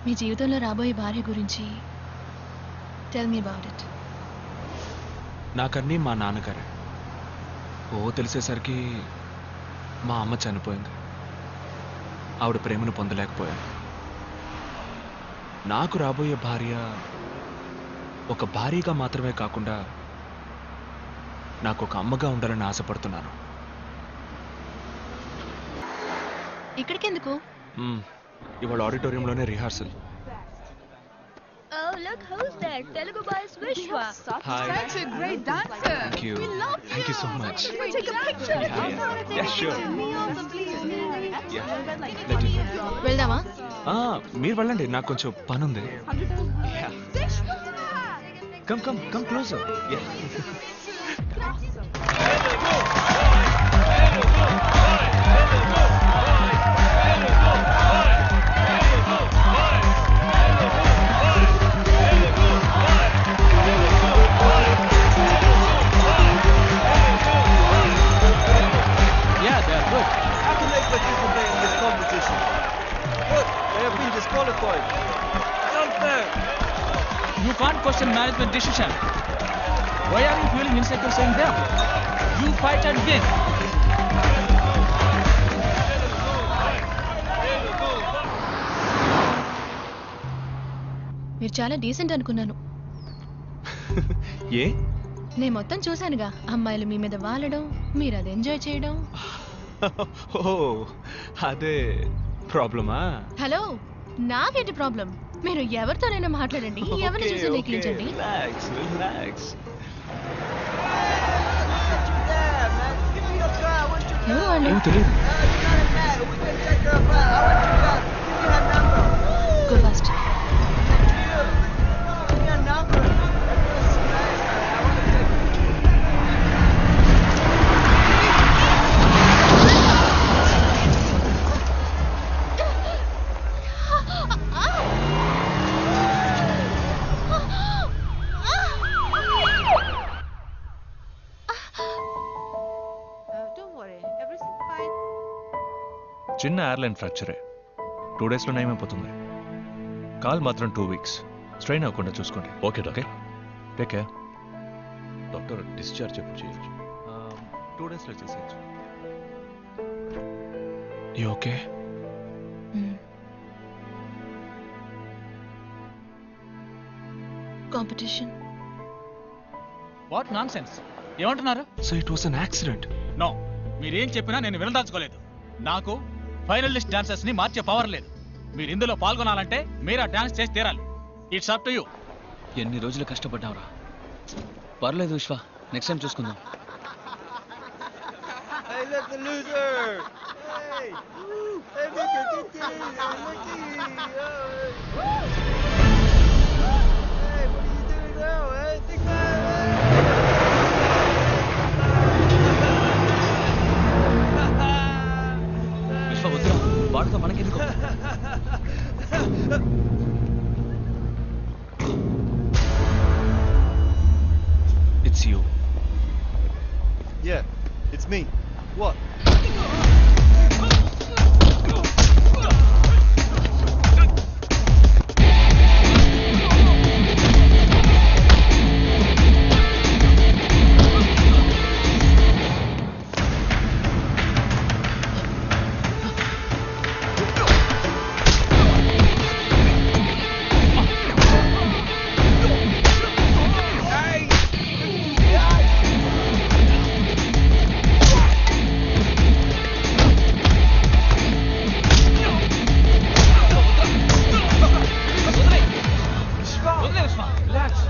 మీ జీవితంలో రాబోయే భార్య గురించి టెల్ మీ అబౌట్ ఇట్. నాకన్నీ మా నాన్నగారే. తెలిసేసరికి మా అమ్మ చనిపోయింది. ఆవిడ ప్రేమను పొందలేకపోయాను. నాకు రాబోయే భార్య ఒక భార్యగా మాత్రమే కాకుండా నాకు ఒక అమ్మగా ఉండాలని ఆశపడుతున్నాను. ఇక్కడికెందుకు? ఇవాళ ఆడిటోరియంలోనే rehearsal. Oh, look who's there. Telugu boy Vishwa. Hi. Such a great dancer. Thank you. We love Thank you so much. Can we take a picture? Yeah, sure. వెళ్దామా? మీరు వెళ్ళండి, నాకు కొంచెం పని ఉంది. Come closer. You can't question management decision. Why are you feeling insecure saying them? You fight and win. మీరు చాలా decent అనుకున్నాను. ఏ? నేను మొత్తం చూశానుగా. అమ్మాయిలు మీ మీద వాలడం, మీరు అది ఎంజాయ్ చేయడం. అదే ప్రాబ్లమా? హలో, నాకేంటి ప్రాబ్లం? మీరు ఎవరితోనైనా మాట్లాడండి, ఎవరిని చూసి నెగ్లించండి. ఎవరు వాళ్ళు? తెలియదు. Go fast. Don't worry, everything's fine. చిన్న ఎయిర్లైన్ ఫ్రాక్చరే. 2 డేస్లో నయమైపోతుంది. కాల్ మాత్రం 2 వీక్స్. స్ట్రెయిన్ అవ్వకుండా చూసుకోండి. Okay doctor. Take care. Doctor discharge ఎప్పుడు చేయొచ్చు? 2 డేస్లో చేసేయచ్చు. You okay? Competition. What nonsense? ఏమంటున్నారు? So it was an accident. No, మీరేం చెప్పినా నేను వినదాల్చుకోలేదు. నాకు ఫైనలిస్ట్ డాన్సర్స్ ని మార్చే పవర్ లేదు. మీరు ఇందులో పాల్గొనాలంటే మీరు ఆ డాన్స్ చేసి తీరాలి. It's up to you. ఎన్ని రోజులు కష్టపడ్డావురా. పర్లేదు విశ్వ, నెక్స్ట్ టైం చూసుకుందాం. విశ్వ వద్దురా, వాడితో మనకెందుకు? It's you. Yeah, it's me. What?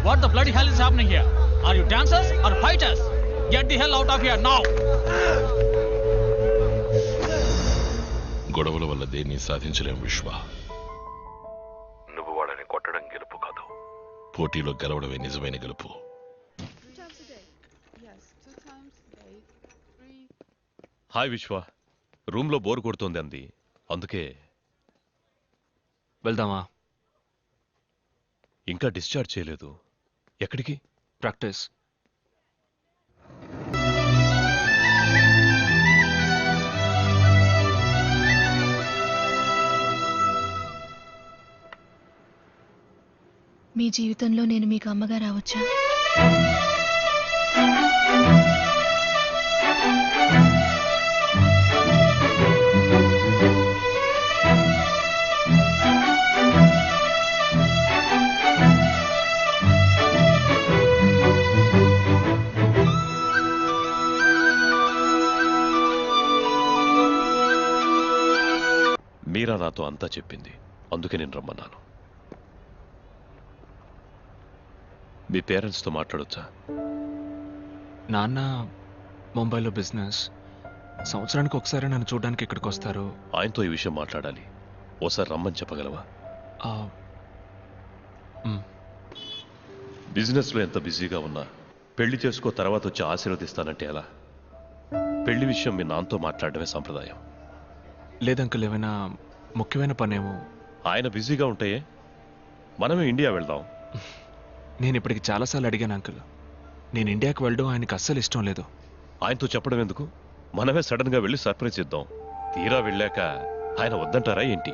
What the bloody hell is happening here? Are you dancers or fighters? Get the hell out of here now! గొడవల వల్ల దేన్ని సాధించలేం విశ్వ. నువ్వు వాళ్ళని కొట్టడం గెలుపు కాదు, పోటీలో గెలవడమే నిజమైన గెలుపు. 2 times a day. Yes, 2 times a day. 3. Hi విశ్వ, రూమ్లో బోర్ కొడుతోంది అంది, అందుకే. వెళ్దామా? ఇంకా డిశ్చార్జ్ చేయలేదు. ఎక్కడికి? ప్రాక్టీస్. మీ జీవితంలో నేను మీకు అమ్మగా రావచ్చా? మీరా నాతో అంతా చెప్పింది, అందుకే నేను రమ్మన్నాను. మీ పేరెంట్స్తో మాట్లాడొచ్చా? నాన్న ముంబైలో బిజినెస్, సంవత్సరానికి ఒకసారి నన్ను చూడడానికి ఇక్కడికి వస్తారు. ఆయనతో ఈ విషయం మాట్లాడాలి, ఓసారి రమ్మని చెప్పగలవా? బిజినెస్లో ఎంత బిజీగా ఉన్నా పెళ్లి చేసుకో తర్వాత వచ్చి ఆశీర్వదిస్తానంటే ఎలా? పెళ్లి విషయం మీ నాన్నతో మాట్లాడడమే సంప్రదాయం. లేదంకుల్, ఏమైనా ముఖ్యమైన పనేమో. ఆయన బిజీగా ఉంటాయే, మనమే ఇండియా వెళ్దాం. నేను ఇప్పటికి చాలాసార్లు అడిగాను అంకుల్. నేను ఇండియాకి వెళ్ళడం ఆయనకి అస్సలు ఇష్టం లేదు. ఆయనతో చెప్పడం ఎందుకు? మనమే సడన్ గా వెళ్ళి సర్ప్రైజ్ ఇద్దాం. తీరా వెళ్ళాక ఆయన వద్దంటారా ఏంటి?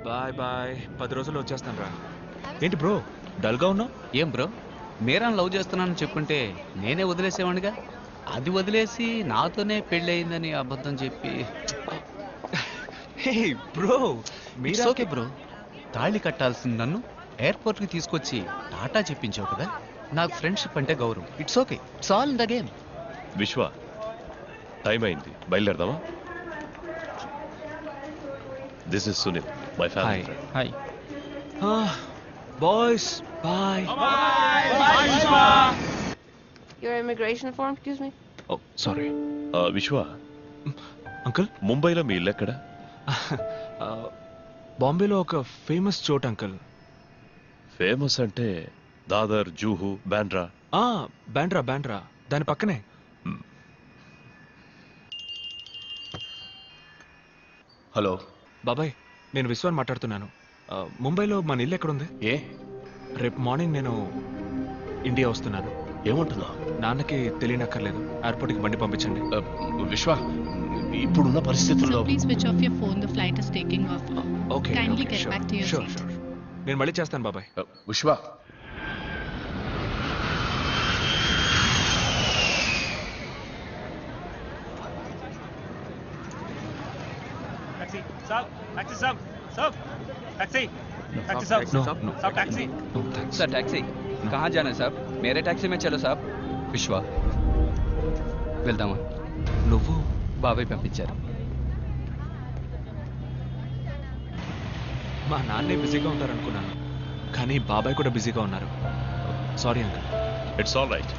బాయ్ బాయ్, 10 రోజుల్లో వచ్చేస్తాను రా. ఏంటి బ్రో డల్గా ఉన్నావు? ఏం బ్రో, మీరాని లవ్ చేస్తున్నానని చెప్పుంటే నేనే వదిలేసేవాడిగా. అది వదిలేసి నాతోనే పెళ్ళి అయిందని అబద్ధం చెప్పి. హే బ్రో, ఇట్స్ ఓకే బ్రో. తాళి కట్టాల్సిన నన్ను ఎయిర్పోర్ట్కి తీసుకొచ్చి టాటా చెప్పించావు కదా. నాకు ఫ్రెండ్షిప్ అంటే గౌరవం. It's okay, it's all in the game. Vishwa, time అయింది, బయలుదేరదామా? This is Sunil, my family friend. Hi boys, bye. Your immigration form, excuse me? Oh sorry. Vishwa, uncle, ముంబైలో మీ ఇల్లు ఎక్కడ? బాంబేలో ఒక ఫేమస్ చోట్ అంకుల్. ఫేమస్ అంటే దాదర్, జూహు, బాండ్రా. బాండ్రా, బాండ్రా దాని పక్కనే. హలో బాబాయ్, నేను విశ్వాన్ మాట్లాడుతున్నాను. ముంబైలో మన ఇల్లు ఎక్కడుంది? రేపు మార్నింగ్ నేను ఇండియా వస్తున్నాను. ఏమంటున్నావు? నాన్నకి తెలియనక్కర్లేదు, ఎయిర్పోర్ట్కి బండి పంపించండి. విశ్వ, ఇప్పుడున్న పరిస్థితుల్లో Please switch off your phone. The flight is taking off. Okay, Kindly get back to your sure seat. Sure. నేను మళ్ళీ చేస్తాను బాబాయ్. విశ్వ, సార్ ట్యాక్సీ కहाँ जाना है साहब? मेरे टैक्सी में चलो साहब. విశ్వ, వెళ్దామా? నువ్వు బాబాయ్ పంపించారు. మా నాన్నే బిజీగా ఉంటారనుకున్నాను, కానీ బాబాయ్ కూడా బిజీగా ఉన్నారు. Sorry uncle. It's all right.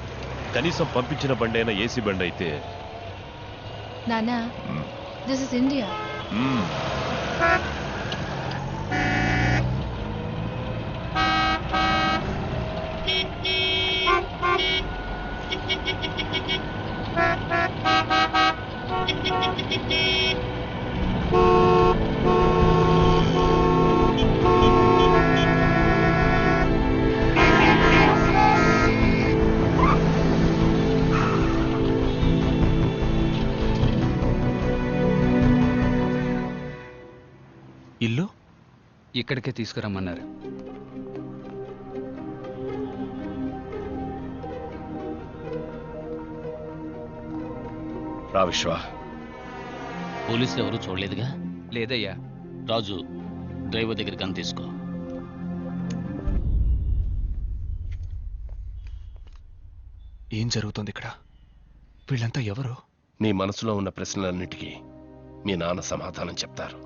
కనీసం పంపించిన బండి అయినా ఏసీ బండి అయితే. Nana, this is India. ఇల్లు ఇక్కడికే తీసుకురమ్మన్నారు. రా విశ్వ. పోలీసులు ఎవరు చూడలేదుగా? లేదయ్యా. రాజు, డ్రైవర్ దగ్గరికి అని తీసుకో. ఏం జరుగుతుంది ఇక్కడ? వీళ్ళంతా ఎవరు? నీ మనసులో ఉన్న ప్రశ్నలన్నిటికీ మీ నాన్న సమాధానం చెప్తారు.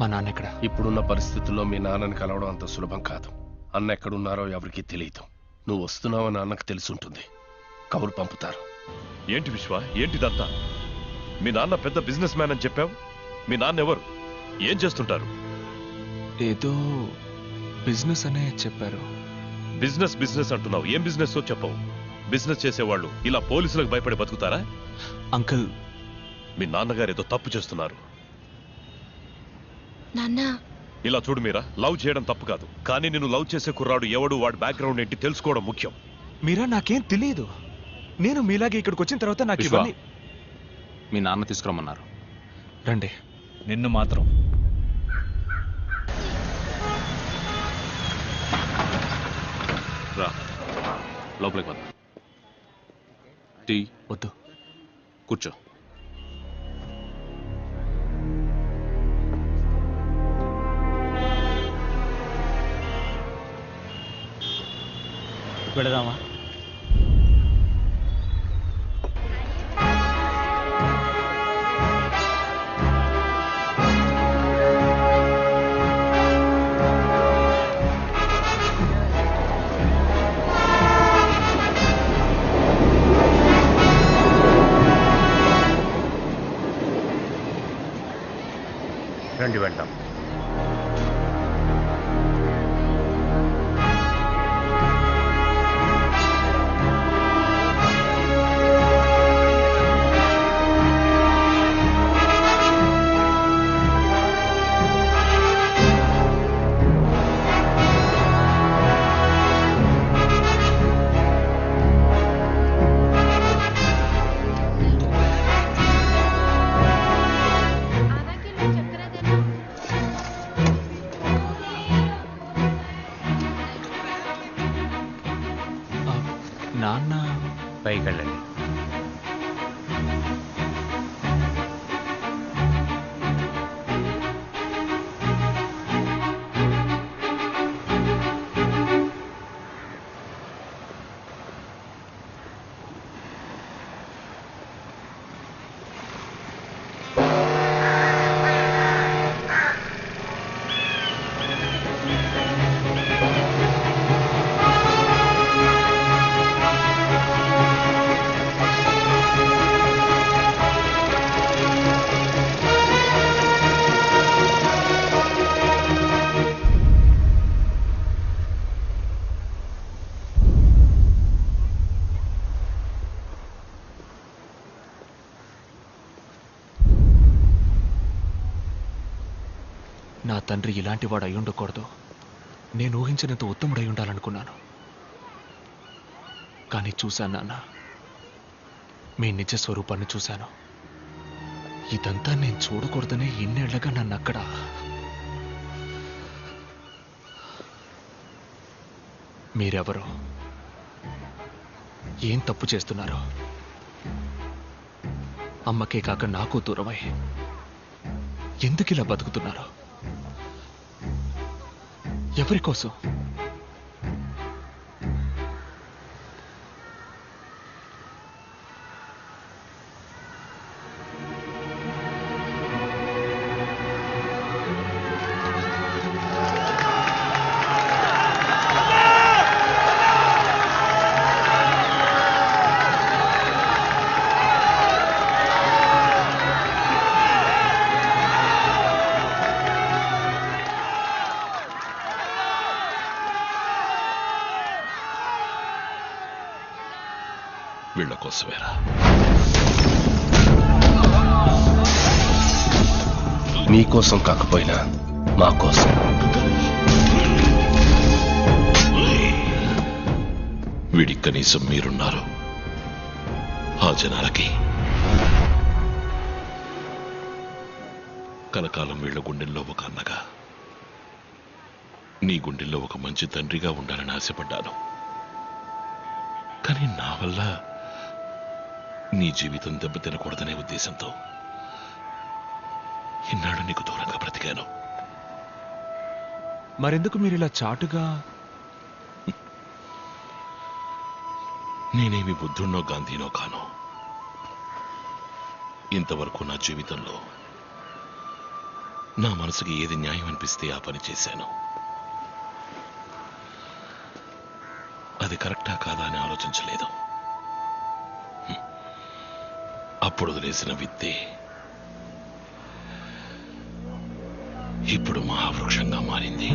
మా నాన్న ఎక్కడ? ఇప్పుడున్న పరిస్థితుల్లో మీ నాన్నని కలవడం అంత సులభం కాదు. అన్న ఎక్కడున్నారో ఎవరికీ తెలియదు. నువ్వు వస్తున్నావని అన్నకు తెలుసుంటుంది. కబురు పంపుతారు. ఏంటి విశ్వ, ఏంటిదంతా? మీ నాన్న పెద్ద బిజినెస్ మ్యాన్ అని చెప్పావు. మీ నాన్న ఎవరు? ఏం చేస్తుంటారు? ఏదో బిజినెస్ అనే చెప్పారు. బిజినెస్ బిజినెస్ అంటున్నావు, ఏం బిజినెస్ చెప్పవు. బిజినెస్ చేసేవాళ్ళు ఇలా పోలీసులకు భయపడి బతుకుతారా? అంకుల్, మీ నాన్నగారు ఏదో తప్పు చేస్తున్నారు. నాన్న, ఇలా చూడు మీరా, లవ్ చేయడం తప్పు కాదు, కానీ నేను లవ్ చేసే కుర్రాడు ఎవడు, వాడి బ్యాక్గ్రౌండ్ ఏంటి తెలుసుకోవడం ముఖ్యం. మీరా, నాకేం తెలియదు. నేను మీలాగే ఇక్కడికి వచ్చిన తర్వాత నాకు విశ్వ, ఇవన్నీ. మీ నాన్న తీసుకురమ్మన్నారు. రండి. నిన్ను మాత్రం లోపలికి పద. టీ వద్దు. కూర్చో. వెళదామా? రండి వెళ్దాం. నాన్న పైకి వెళ్ళండి. నా తండ్రి ఇలాంటి వాడు అయి ఉండకూడదు. నేను ఊహించినంత ఉత్తముడై ఉండాలనుకున్నాను. కానీ చూశాను నాన్న, మీ నిజ స్వరూపాన్ని చూశాను. ఇదంతా నేను చూడకూడదనే ఇన్నేళ్లగా నన్ను అక్కడ మీరెవరు? ఏం తప్పు చేస్తున్నారు? అమ్మకే కాక నాకు దూరమై ఎందుకు ఇలా బతుకుతున్నారు? ఎవరి కోసం? వీళ్ళ కోసమేరా. మీకోసం కాకపోయినా మా కోసం. వీడికి కనీసం మీరున్నారు. ఆ జనాలకి కలకాలం వీళ్ళ గుండెల్లో ఒక అన్నగా, నీ గుండెల్లో ఒక మంచి తండ్రిగా ఉండాలని ఆశపడ్డాను. కానీ నా వల్ల నీ జీవితం దెబ్బతినకూడదనే ఉద్దేశంతో ఇన్నాడు నీకు దూరంగా బ్రతికాను. మరెందుకు మీరు ఇలా చాటుగా? నేనేమి బుద్ధున్నో గాంధీనో కాను. ఇంతవరకు నా జీవితంలో నా మనసుకి ఏది న్యాయం అనిపిస్తే ఆ పని చేశాను. అది కరెక్టా కాదా అని ఆలోచించలేదు. అప్పుడు వదిలేసిన విత్తే ఇప్పుడు మహావృక్షంగా మారింది.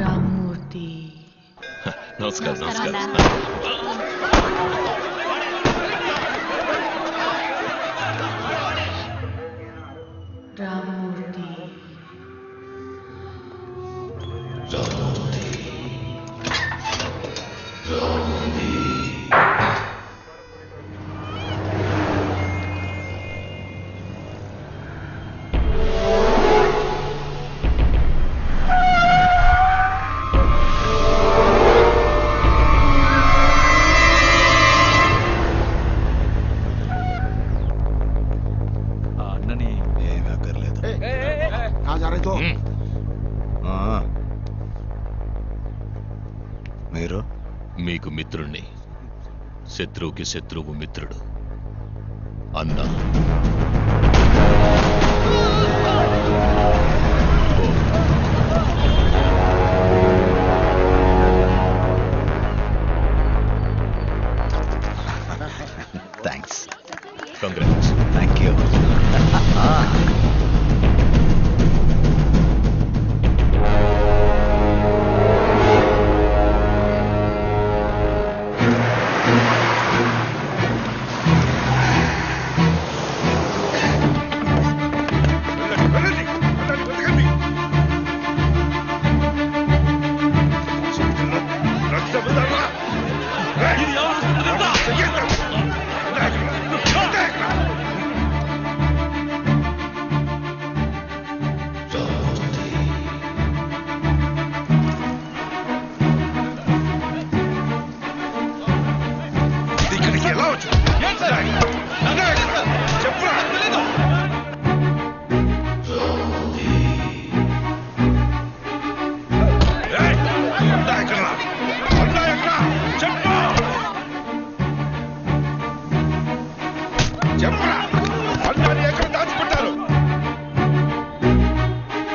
రామ్మూర్తి. నమస్కారం. నమస్కారం. రామ్మూర్తి. మీరు? మీకు మిత్రుణ్ణి, శత్రువుకి శత్రువు మిత్రుడు. అన్నా. థ్యాంక్స్. కంగ్రాట్స్. Thank you.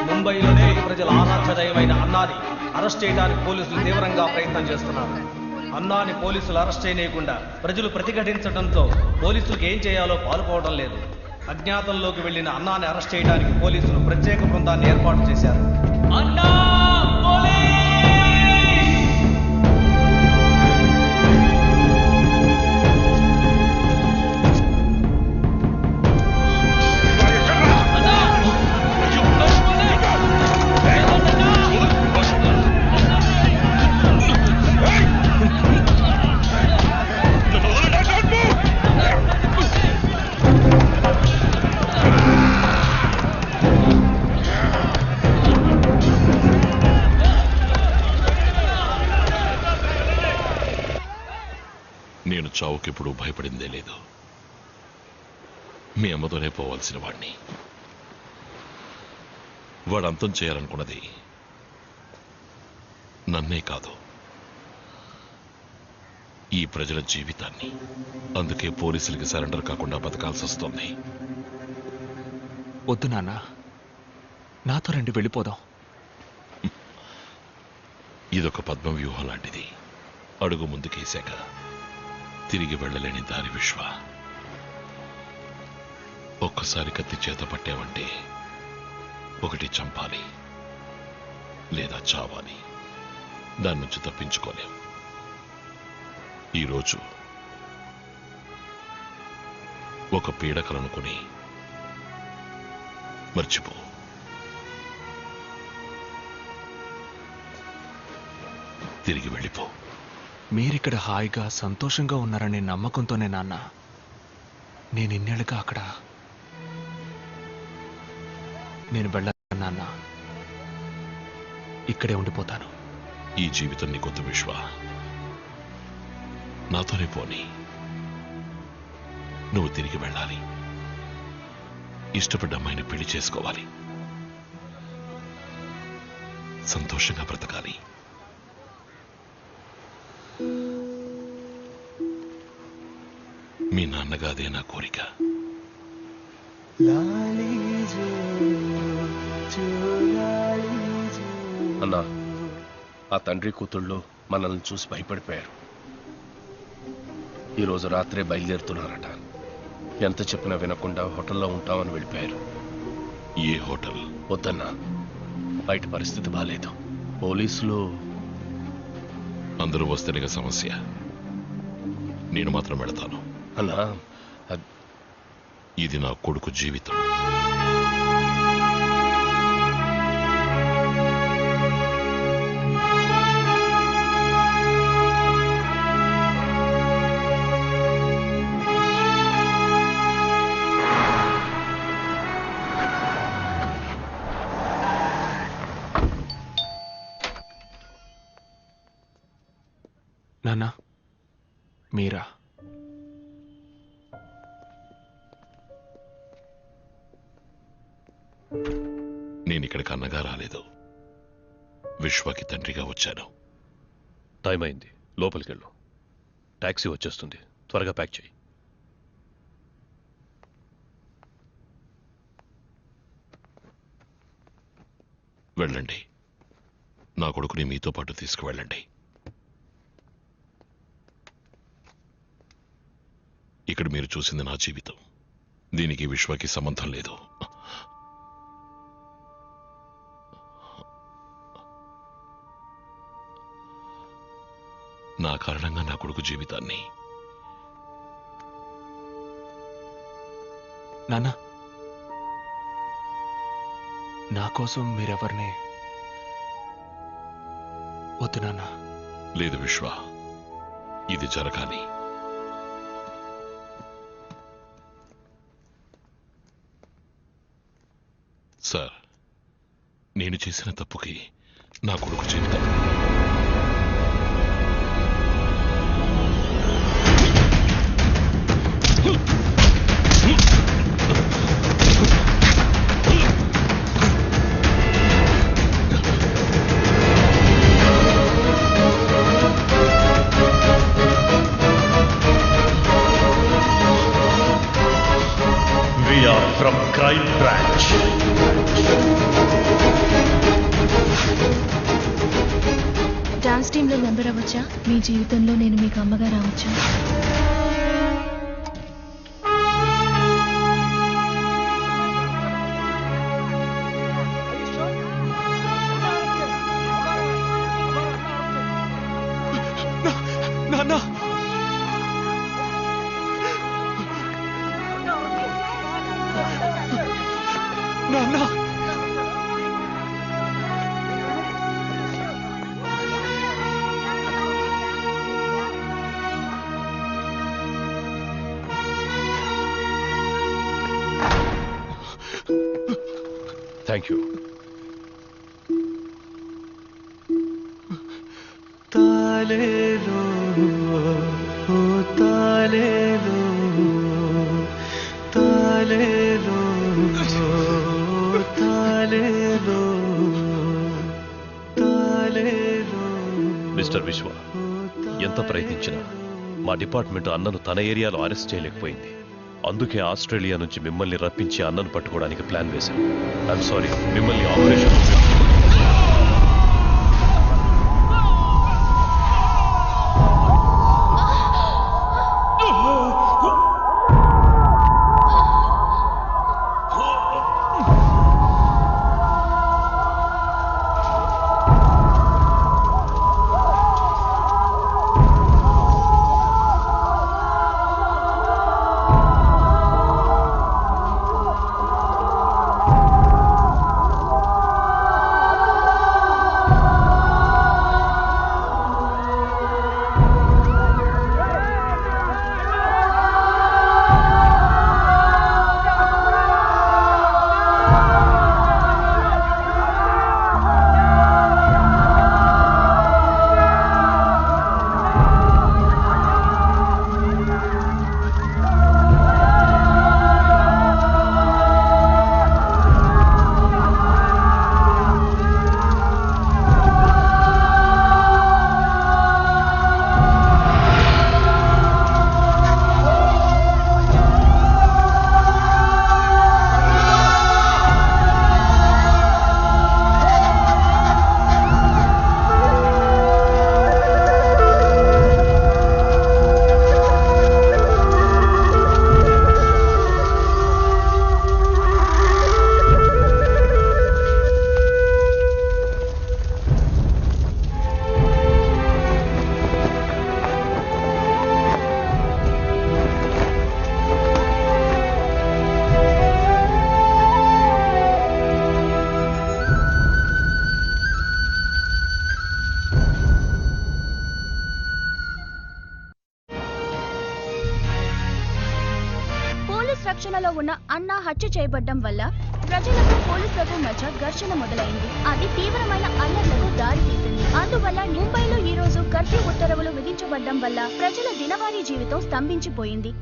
ముంబైలో తెలుగు ప్రజల ఆరాధ్య దైవమైన అన్నాని అరెస్ట్ చేయడానికి పోలీసులు తీవ్రంగా ప్రయత్నం చేస్తున్నారు. అన్నాని పోలీసులు అరెస్ట్ చేయనీయకుండా ప్రజలు ప్రతిఘటించడంతో పోలీసులకు ఏం చేయాలో పాలుపోవడం లేదు. అజ్ఞాతంలోకి వెళ్లిన అన్నాని అరెస్ట్ చేయడానికి పోలీసులు ప్రత్యేక బృందాన్ని ఏర్పాటు చేశారు. నేను చావుకెప్పుడు భయపడిందే లేదు. మీ అమ్మతోనే పోవాల్సిన వాడిని. వాడు అంతం చేయాలనుకున్నది నన్నే కాదు, ఈ ప్రజల జీవితాన్ని. అందుకే పోలీసులకి సరెండర్ కాకుండా బతకాల్సి వస్తుంది. వద్దు నాన్న, నాతో రండి, వెళ్ళిపోదాం. ఇదొక పద్మ వ్యూహం లాంటిది. అడుగు ముందుకేశాక తిరిగి వెళ్ళలేని దారి విశ్వ. ఒక్కసారి కత్తి చేత పట్టావంటే ఒకటి చంపాలి లేదా చావాలి. దాని నుంచి తప్పించుకోలేం. ఈరోజు ఒక పీడకలనుకుని మర్చిపో. తిరిగి వెళ్ళిపో. మీరిక్కడ హాయిగా సంతోషంగా ఉన్నారనే నమ్మకంతోనే నాన్న నేను ఇన్నేళ్ళుగా అక్కడ. నేను వెళ్ళాను నాన్న, ఇక్కడే ఉండిపోతాను. ఈ జీవితం నీకొద్దు విశ్వ, నాతోనే పోని. నువ్వు తిరిగి వెళ్ళాలి, ఇష్టపడ్డ అమ్మాయిని పెళ్లి చేసుకోవాలి, సంతోషంగా బ్రతకాలి. మీ నాన్నగా అదే నా కోరిక. అన్నా, ఆ తండ్రి కూతుళ్ళు మనల్ని చూసి భయపడిపోయారు. ఈరోజు రాత్రే బయలుదేరుతున్నారట. ఎంత చెప్పినా వినకుండా హోటల్లో ఉంటామని వెళ్ళిపోయారు. ఏ హోటల్? వద్దన్నా, బయట పరిస్థితి బాలేదు. పోలీసులు అందరూ వస్తేనేగా సమస్య. నేను మాత్రం వెళతాను. అన్నా, ఇది నా కొడుకు జీవితం. నాన్న, మీరా? నేనిక్కడికి అన్నగా రాలేదు, విశ్వకి తండ్రిగా వచ్చాను. టైం అయింది, లోపలికి వెళ్ళు. టాక్సీ వచ్చేస్తుంది, త్వరగా ప్యాక్ చేయి. వెళ్ళండి, నా కొడుకుని మీతో పాటు తీసుకువెళ్ళండి. ఇక్కడ మీరు చూసింది నా జీవితం, దీనికి విశ్వకి సంబంధం లేదు. నా కారణంగా నా కొడుకు జీవితాన్ని. నాన్న, నా కోసం మీరెవరిని వద్దు నాన్న. లేదు విశ్వ, ఇది జరగాలి. సార్, నేను చేసిన తప్పుకి నా కొడుకు జీవితం. We are from Crime Branch. Dance టీంలో మెంబర్ అవ్వచ్చా? మీ జీవితంలో నేను మీకు అమ్మగా రావచ్చా? నాన్న, నాన్న, థ్యాంక్ యూ. తాలేలో ఓ తాలేలో తాలేలో తాలేలో తాలేలో. మిస్టర్ విశ్వ, ఎంత ప్రయత్నించినా మా డిపార్ట్మెంట్ అన్నను తన ఏరియాలో అరెస్ట్ చేయలేకపోయింది. అందుకే ఆస్ట్రేలియా నుంచి మిమ్మల్ని రప్పించి అన్నను పట్టుకోవడానికి ప్లాన్ వేశాం. ఐఎమ్ సారీ, మిమ్మల్ని ఆపరేషన్ రక్షణలో ఉన్న అన్న హత్య చేయబడ్డం వల్ల ప్రజలకు పోలీసులకు మధ్య ఘర్షణ మొదలైంది. అది తీవ్రమైన అల్లర్లకు దారితీసింది. అందువల్ల ముంబైలో ఈ రోజు కర్ఫ్యూ ఉత్తర్వులు విధించబడ్డం వల్ల ప్రజల దినవారీ జీవితం స్తంభించిపోయింది.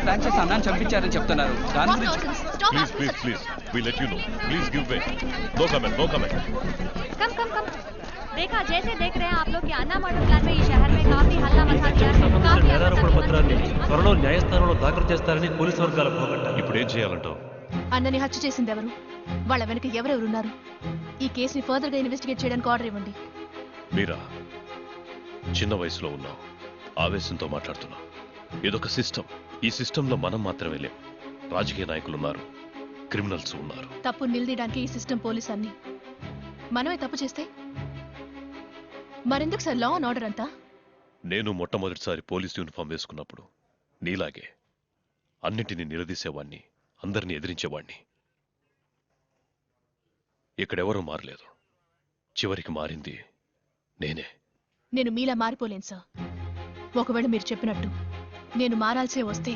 ప్రాంక్ చేసి అన్నాన్ని చంపించారని చెప్తున్నారు. దాని గురించి please please please we let you know. Please give way. No comment, no comment. कम कम कम देखा जैसे देख रहे हैं आप लोग कि अन्ना मर्डर प्लान में इस शहर में काफी हल्ला मचा दिया है. काफी నేరారోపణ పత్రాన్ని త్వరలో న్యాయస్థానంలో దాఖలు చేస్తారని పోలీసు వర్గాల పోగొట్టారు. ఇప్పుడు ఏం చేయాలంటావు? అన్నని హత్య చేసింది ఎవరు, వాళ్ళ వెనక ఎవరెవరున్నారు, ఈ కేసుని ఫర్దర్ గా ఇన్వెస్టిగేట్ చేయడానికి ఆర్డర్ ఇవ్వండి. మీరా చిన్న వయసులో ఉన్నావు, ఆవేశంతో మాట్లాడుతున్నావు. ఇదొక సిస్టమ్. ఈ సిస్టంలో మనం మాత్రమే లేం. రాజకీయ నాయకులు ఉన్నారు, క్రిమినల్స్ ఉన్నారు. తప్పు నిలదీయడానికి ఈ సిస్టమ్ పోలీస్ అన్ని. మనమే తప్పు చేస్తే మరెందుకు సార్ లా అండ్ ఆర్డర్ అంతా? నేను మొట్టమొదటిసారి పోలీస్ యూనిఫామ్ వేసుకున్నప్పుడు నీలాగే అన్నింటినీ నిలదీసేవాణ్ణి, అందరినీ ఎదిరించేవాణ్ణి. ఇక్కడెవరూ మారలేదు. చివరికి మారింది నేనే. నేను మీలా మారిపోలేను సార్. ఒకవేళ మీరు చెప్పినట్టు నేను మారాల్సే వస్తే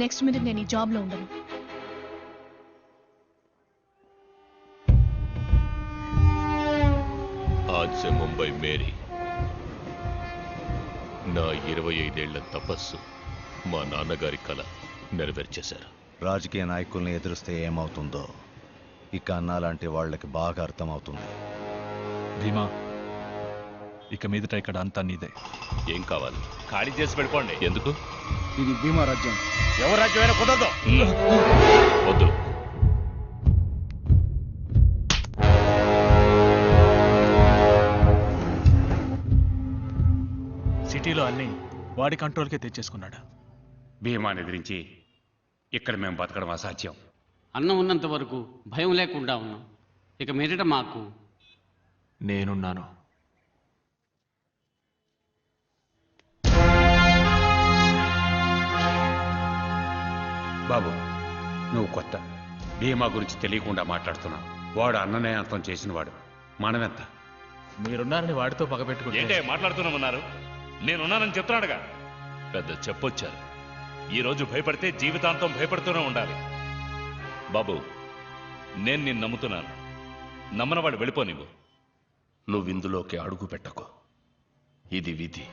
నెక్స్ట్ మినిట్ నేను ఈ జాబ్లో ఉండను. आज से मुंबई मेरी. నా 25 ఏళ్ల తపస్సు మా నాన్నగారి కల నెరవేర్చేశారు. రాజకీయ నాయకుల్ని ఎదురిస్తే ఏమవుతుందో ఇక అన్నా లాంటి వాళ్ళకి బాగా అర్థమవుతుంది. భీమా, ఇక మీదట ఇక్కడ అంతా నీదే. ఏం కావాలి? ఖాళీ చేసి వెళ్ళిపోండి. ఎందుకు? ఇది భీమా రాజ్యం. ఎవరు రాజ్యమైనా కుదరదు. వద్దు. సిటీలో అన్ని వాడి కంట్రోల్కే తెచ్చేసుకున్నాడు. భీమాని ఎదిరించి ఇక్కడ మేము బతకడం అసాధ్యం. అన్నం ఉన్నంత వరకు భయం లేకుండా ఉన్నాం. ఇక మీదట మాకు నేనున్నాను. బాబు, నువ్వు కొత్త. భీమా గురించి తెలియకుండా మాట్లాడుతున్నావు. వాడు అన్ననే అంతం చేసినవాడు. మనమెంత? మీరున్నారని వాడితో పగబెట్టుకుంటే ఏంటే మాట్లాడుతున్నామన్నారు? నేనున్నానని చెప్తున్నాడుగా. పెద్ద చెప్పొచ్చారు. ఈ రోజు భయపడితే జీవితాంతం భయపడుతూనే ఉండాలి. బాబు, నేను నిన్ను నమ్ముతున్నాను. నమ్మనవాడు వెళ్ళిపో. నువ్విందులోకి అడుగు పెట్టకు. ఇది విధి.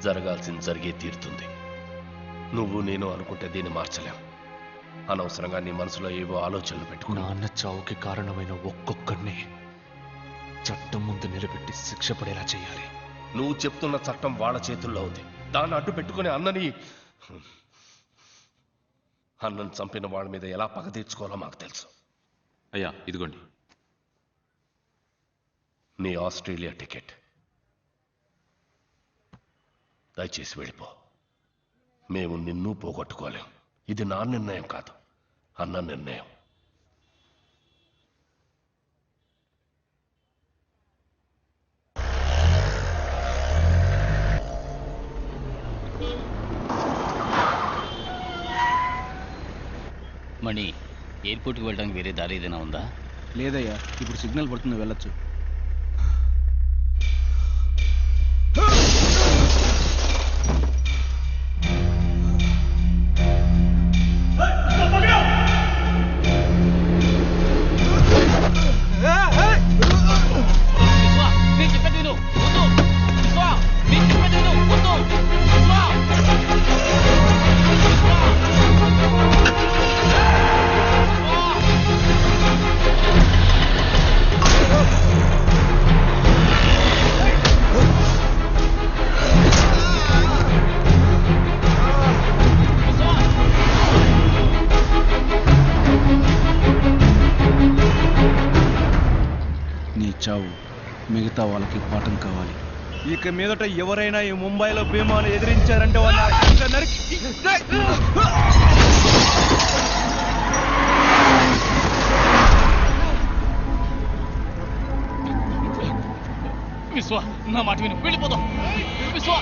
జరగాల్సింది జరిగే తీరుతుంది. నువ్వు నేను అనుకుంటే దీన్ని మార్చలేం. అనవసరంగా నీ మనసులో ఏవో ఆలోచనలు పెట్టుకున్నా. నాన్న చావుకి కారణమైన ఒక్కొక్కడిని చట్టం ముందు నిలబెట్టి శిక్ష పడేలా చేయాలి. నువ్వు చెప్తున్న చట్టం వాళ్ళ చేతుల్లో ఉంది. దాన్ని అడ్డు పెట్టుకుని అన్నని చంపిన వాళ్ళ మీద ఎలా పగ తీర్చుకోవాలో మాకు తెలుసు. అయ్యా, ఇదిగోండి నీ ఆస్ట్రేలియా టికెట్. దయచేసి వెళ్ళిపో. మేము నిన్ను పోగొట్టుకోలేం. ఇది నా నిర్ణయం కాదు, అన్న నిర్ణయం. మణి, ఎయిర్పోర్ట్కి వెళ్ళడానికి వేరే దారి ఏదైనా ఉందా? లేదయ్యా, ఇప్పుడు సిగ్నల్ పడుతుంది, వెళ్ళొచ్చు. నీ చావు మిగతా వాళ్ళకి పాఠం కావాలి. ఇక మీదట ఎవరైనా ఈ ముంబైలో భీమాను ఎదిరించారంటే వాళ్ళ నరికి విశ్వ, నా మాట విను, వెళ్ళిపోదాం. విశ్వ,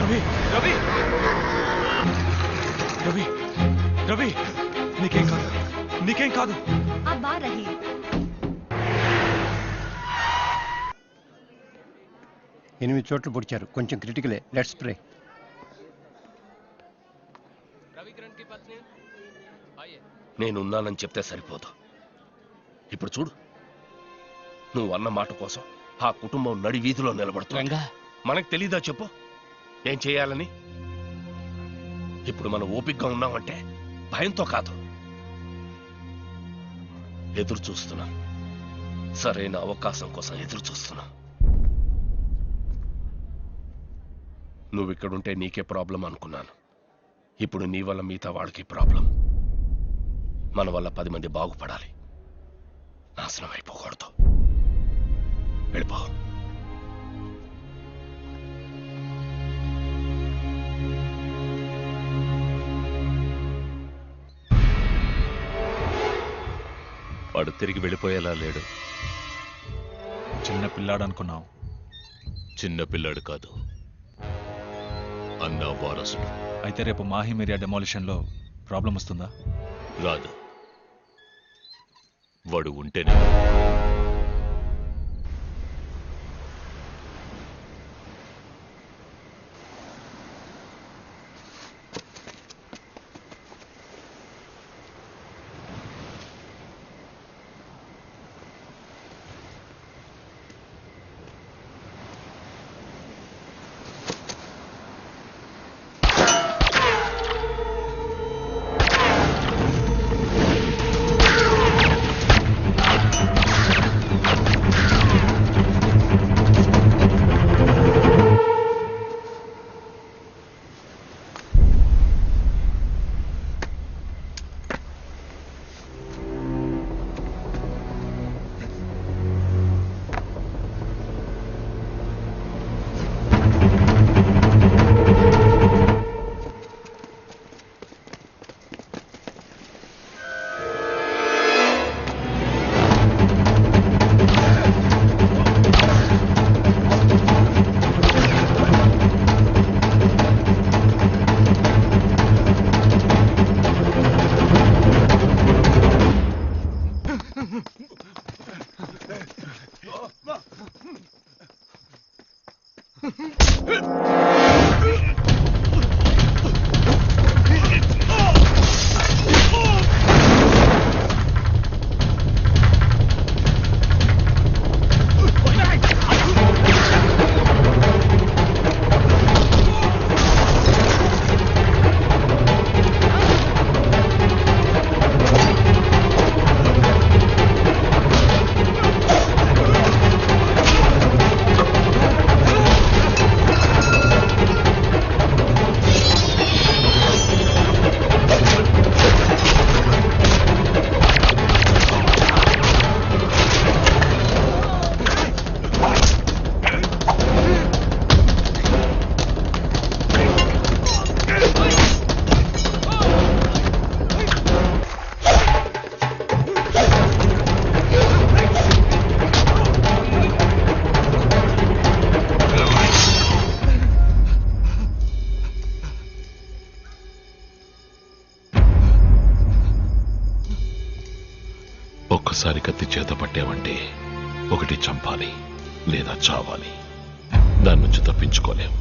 రవి రవి రవి రవి నీకేం కాదు, నీకేం కాదు. आप बाहर रहिए। ఎనిమిది చోట్ల పొడిచారు, కొంచెం క్రిటికలే. Let's pray. నేనున్నానని చెప్తే సరిపోదు. ఇప్పుడు చూడు, నువ్వు అన్న మాట కోసం ఆ కుటుంబం నడి వీధిలో నిలబడుతుంది. మనకు తెలీదా చెప్పు ఏం చేయాలని? ఇప్పుడు మనం ఓపికగా ఉన్నామంటే భయంతో కాదు, ఎదురు చూస్తున్నాం. సరైన అవకాశం కోసం ఎదురు చూస్తున్నాం. నువ్వు ఇక్కడుంటే నీకే ప్రాబ్లం అనుకున్నాను. ఇప్పుడు నీ వల్ల మిగతా వాళ్ళకి ప్రాబ్లం. మన వల్ల 10 మంది బాగుపడాలి, నాశనం అయిపోకూడదు. వెళ్ళిపో. వాడు తిరిగి వెళ్ళిపోయేలా లేడు. చిన్న పిల్లాడు అనుకున్నావు. చిన్న పిల్లాడు కాదు, అన్నా వారసుడు. అయితే రేపు మాహిమ్ ఏరియా డెమాలిషన్లో ప్రాబ్లం వస్తుందా? రాదు. వాడు ఉంటేనే. ఒక్కసారి కత్తి చేత పట్టామంటే ఒకటి చంపాలి లేదా చావాలి. దాని నుంచి తప్పించుకోలేం.